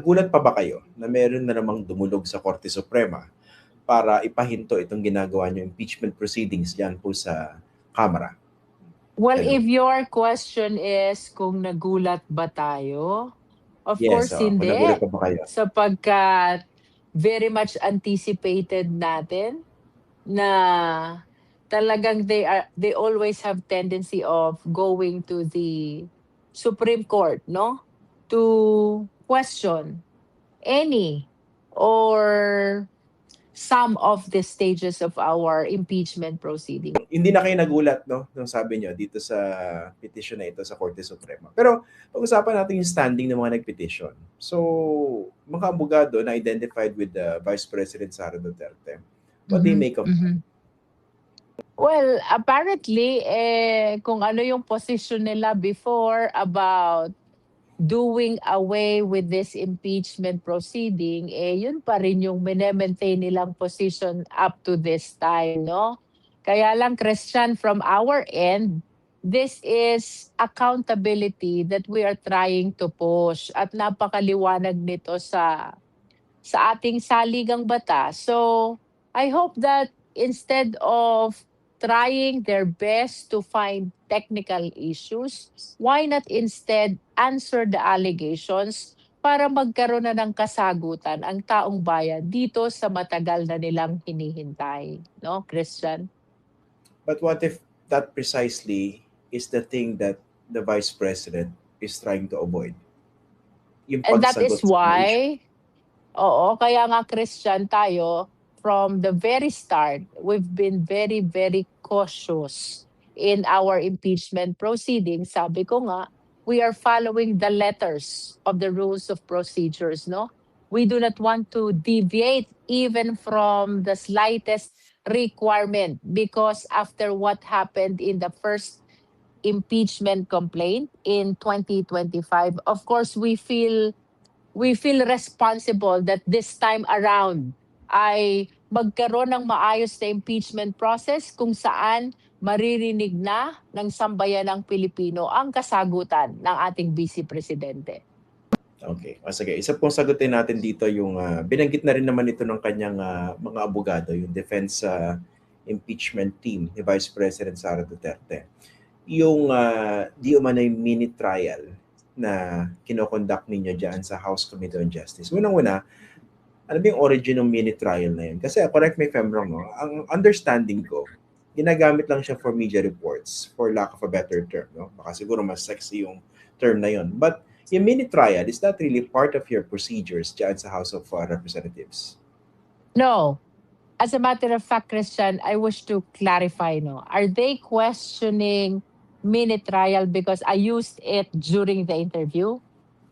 Nagulat pa ba kayo na meron na namang dumulog sa Korte Suprema para ipahinto itong ginagawa niyong impeachment proceedings diyan po sa Kamara? Well, Hello. if your question is kung nagulat ba tayo, of Yes, course kung hindi. nagulat pa ba kayo? Sapagkat very much anticipated natin na talagang they always have tendency of going to the Supreme Court, no? To question any or some of the stages of our impeachment proceeding. Hindi na kayo nagulat, no? Nung sabi niyo dito sa petition na ito sa Korte Suprema. Pero pag-usapan natin yung standing ng mga nagpetition. So, mga abogado na identified with the Vice President Sara Duterte. What do you make of that? Well, apparently, kung ano yung position nila before about doing away with this impeachment proceeding, yun pa rin yung maintain nilang position up to this time, no? Kaya lang, Christian, from our end, this is accountability that we are trying to push at napakaliwanag nito sa ating saligang batas. So, I hope that instead of trying their best to find technical issues, why not instead answer the allegations para magkaroon na ng kasagutan ang taong bayan dito sa matagal na nilang hinihintay, no, Christian? But what if that precisely is the thing that the Vice President is trying to avoid? Yung And that is pagsagot sa mga issue. why, kaya nga Christian tayo, from the very start, we've been very, very cautious in our impeachment proceedings. Sabi ko nga, we are following the letters of the rules of procedures, no? We do not want to deviate even from the slightest requirement because after what happened in the first impeachment complaint in 2025, of course, we feel responsible that this time around ay magkaroon ng maayos na impeachment process kung saan maririnig na ng sambayanang Pilipino ang kasagutan ng ating Vice Presidente. Okay. Sige. Isa pong sagutin natin dito yung binanggit na rin naman ito ng kanyang mga abogado, yung defense impeachment team ni Vice President Sara Duterte. Yung di umano'y mini trial na kinoconduct ninyo dyan sa House Committee on Justice. Unang-una, ano ba yung origin ng mini trial na yun? Kasi correct me if I'm wrong, no? Ang understanding ko, ginagamit lang siya for media reports, for lack of a better term. No? Baka siguro mas sexy yung term na yun. But yung mini trial, is that really part of your procedures dyan sa House of Representatives? No. As a matter of fact, Christian, I wish to clarify, no? Are they questioning mini trial because I used it during the interview?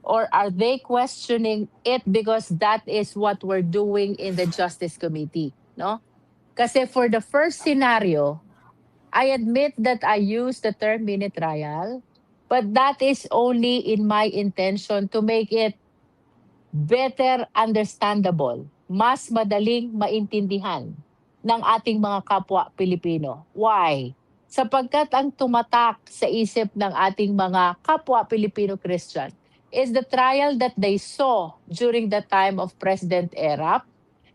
Or are they questioning it because that is what we're doing in the Justice Committee, no? Kasi for the first scenario, I admit that I used the term mini trial, but that is only in my intention to make it better understandable, mas madaling maintindihan ng ating mga kapwa Pilipino. Why? Sapagkat ang tumatak sa isip ng ating mga kapwa Pilipino Christian is the trial that they saw during the time of President Erap,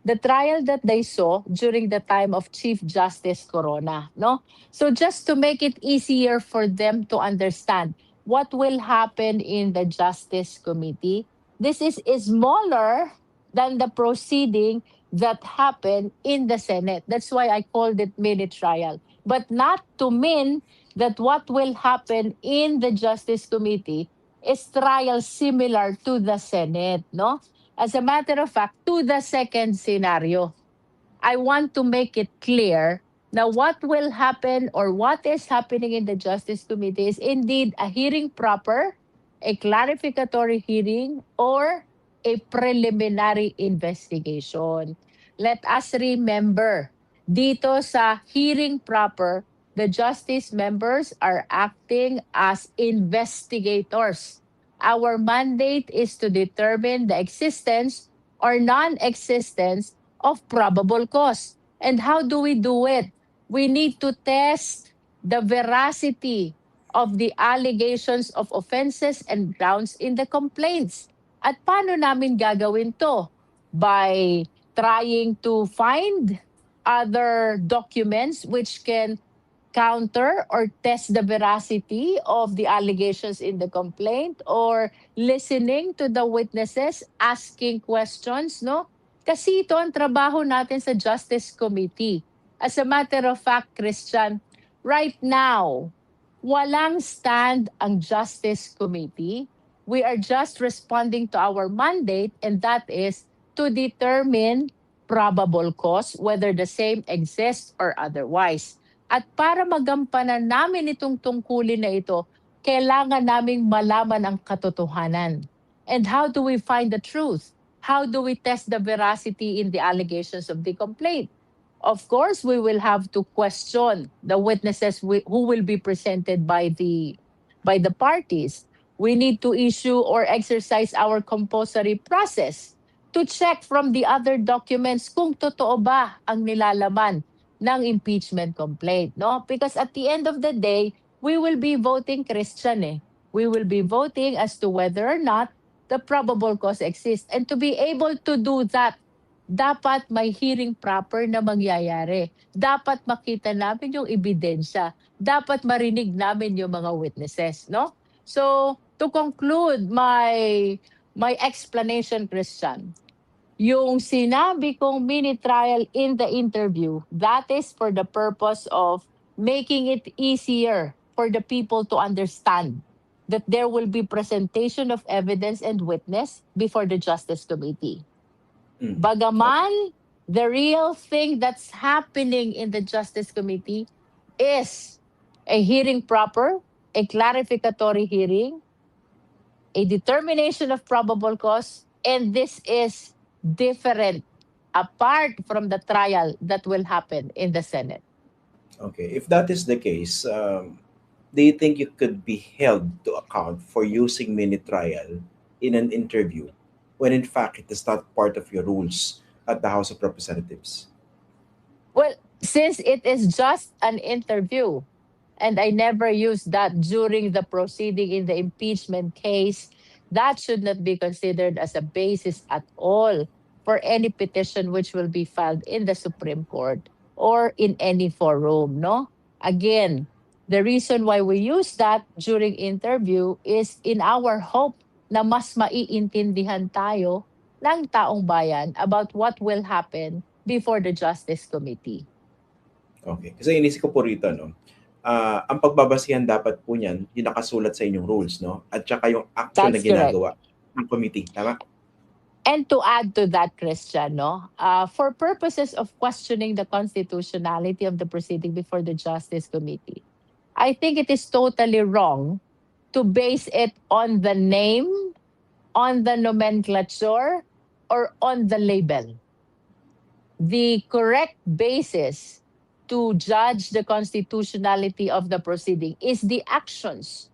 the trial that they saw during the time of Chief Justice Corona, no? So just to make it easier for them to understand what will happen in the Justice Committee, this is smaller than the proceeding that happened in the Senate. That's why I called it mini trial. But not to mean that what will happen in the Justice Committee is trial similar to the Senate, no? As a matter of fact, to the second scenario, I want to make it clear now what will happen or what is happening in the Justice Committee is indeed a hearing proper, a clarificatory hearing, or a preliminary investigation. Let us remember, dito sa hearing proper, the justice members are acting as investigators. Our mandate is to determine the existence or non-existence of probable cause. And how do we do it? We need to test the veracity of the allegations of offenses and grounds in the complaints. At paano namin gagawin to? By trying to find other documents which can counter or test the veracity of the allegations in the complaint, or listening to the witnesses, asking questions, no? Kasi ito ang trabaho natin sa Justice Committee. As a matter of fact, Christian, right now, walang stand ang Justice Committee. We are just responding to our mandate, and that is to determine probable cause, whether the same exists or otherwise. At para magampanan namin itong tungkulin na ito, kailangan naming malaman ang katotohanan. And how do we find the truth? How do we test the veracity in the allegations of the complaint? Of course, we will have to question the witnesses who will be presented by the parties. We need to issue or exercise our compulsory process to check from the other documents kung totoo ba ang nilalaman ng impeachment complaint, no? Because at the end of the day, we will be voting, Christian, eh. We will be voting as to whether or not the probable cause exists. And to be able to do that, dapat may hearing proper na mangyayari. Dapat makita namin yung ebidensya. Dapat marinig namin yung mga witnesses, no? So, to conclude my explanation, Christian, yung sinabi kong mini trial in the interview, that is for the purpose of making it easier for the people to understand that there will be presentation of evidence and witness before the Justice Committee. Bagaman, the real thing that's happening in the Justice Committee is a hearing proper, a clarificatory hearing, a determination of probable cause, and this is different apart from the trial that will happen in the Senate. Okay, if that is the case, do you think you could be held to account for using mini trial in an interview when in fact it is not part of your rules at the House of Representatives? Well, since it is just an interview, and I never used that during the proceeding in the impeachment case, that should not be considered as a basis at all for any petition which will be filed in the Supreme Court or in any forum, no? Again, the reason why we use that during interview is in our hope na mas maiintindihan tayo ng taong bayan about what will happen before the Justice Committee. Okay, kasi inisip ko po rito, no? Ang pagbabasihan dapat po niyan, yung nakasulat sa inyong rules, no? At saka yung action na That's correct. ginagawa ng committee, tama? And to add to that, Christian, no, for purposes of questioning the constitutionality of the proceeding before the Justice Committee, I think it is totally wrong to base it on the name, on the nomenclature, or on the label. The correct basis to judge the constitutionality of the proceeding is the actions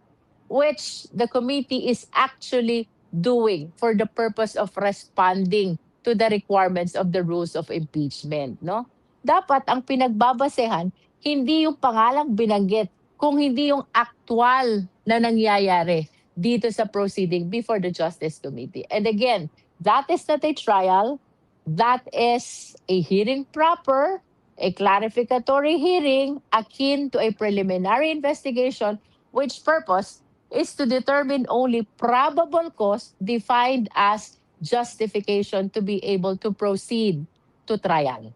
which the committee is actually doing for the purpose of responding to the requirements of the rules of impeachment, no? Dapat ang pinagbabasehan hindi yung pangalang binanggit, kung hindi yung actual na nangyayari dito sa proceeding before the Justice Committee. And again, that is not a trial, that is a hearing proper, a clarificatory hearing akin to a preliminary investigation, which purpose is to determine only probable cause defined as justification to be able to proceed to trial.